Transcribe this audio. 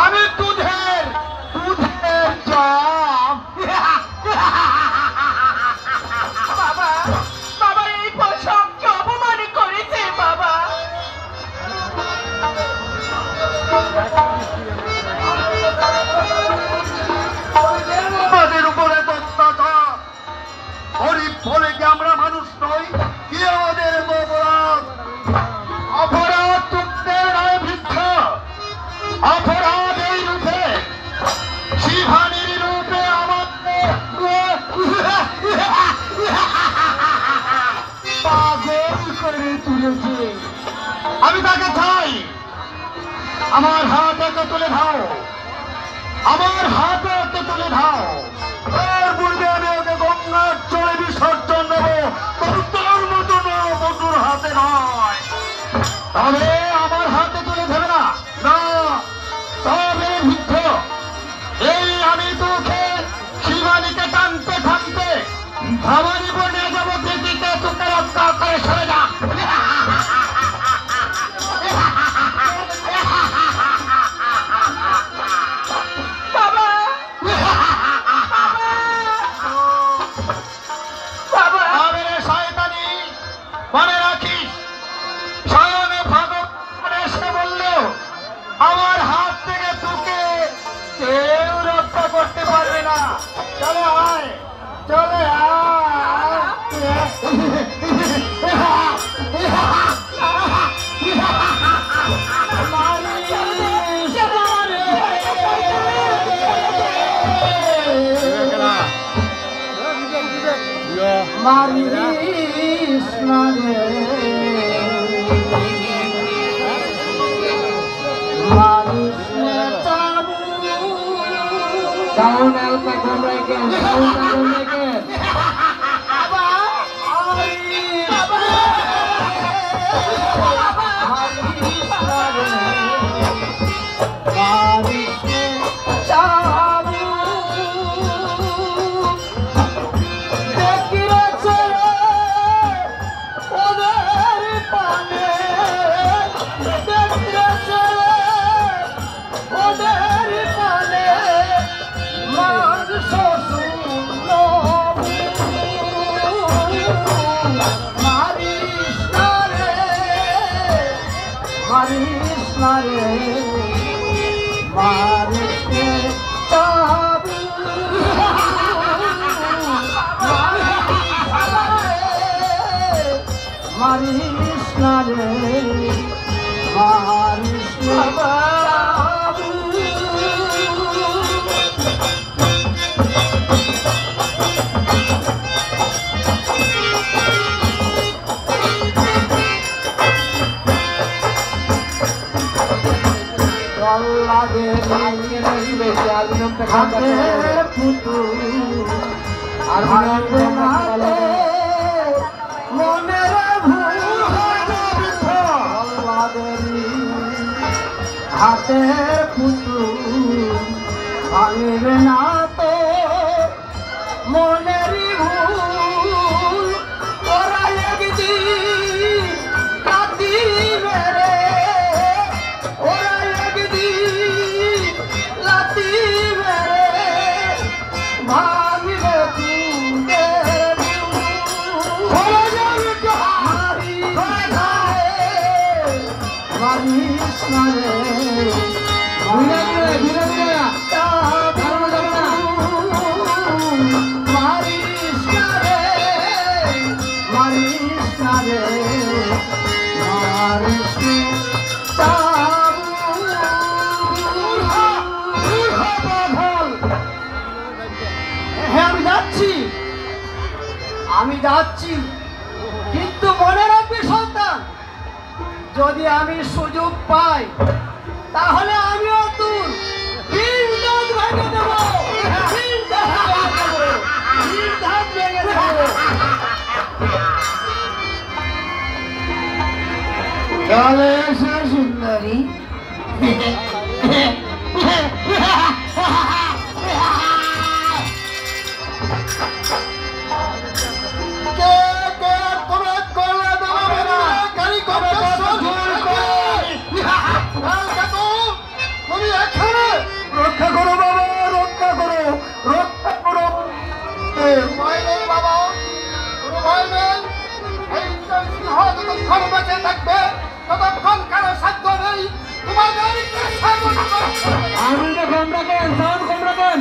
আমি দুধের দুধের জম। বাবা বাবা এই পোশাককে অপমান করেছে বাবা। আমাদের উপরে অত্যাচার, গরিব বলে কি আমরা মানুষ নই? কি আমাদের অপরাধ? অপরাধ তুমদের নয় বৃদ্ধ, অপরাধ এই রূপে, শিবানীর রূপে আমাদের পাগল করে তুলেছে। আমি তাকে চাই, আমার হাত একে তুলে দাও, আমার হাত একে তুলে দাও। এর পূর্বে আমি ওকে গঙ্গার চলে বিসর্জন দেবো, তবু তোর মতো বন্ধুর হাতে নয়। তবে আমার হাতে তুলে দেবে না, না তবে বৃদ্ধ, এই আমি তোকে শিবানীকে টানতে টানতে ভবানী বনে যাবো, পৃথিবীতে তোকে রক্ষা করে সরে যা। মনে রাখিস, স্বয়ং ভগবান এসে বলল আমার হাত থেকে তোকে কেউ রক্ষা করতে পারবে না। চলে আয়, চলে মারিস মারে মারিস চাবু Sound alpha come again. Sound come again. হাতে পুতুল ভাঙবে না তো মনেরই ভুল, ওরা একদিন কাঁদিবে রে, ওরা একদিন লাতিবে রে, ভাঙবে তুদের মারিস না রে। আমি যাচ্ছি, কিন্তু মনে রাখবি সন্তান, যদি আমি সুযোগ পাই তাহলে আমিও তোর তিনদাঁত ভেঙে দেব, তিনদাঁত ভেঙে দেব। চলে এসো সুন্দরী। তুমি এখানে Army কে কম রাখেন, সাউন্ড কম রাখেন।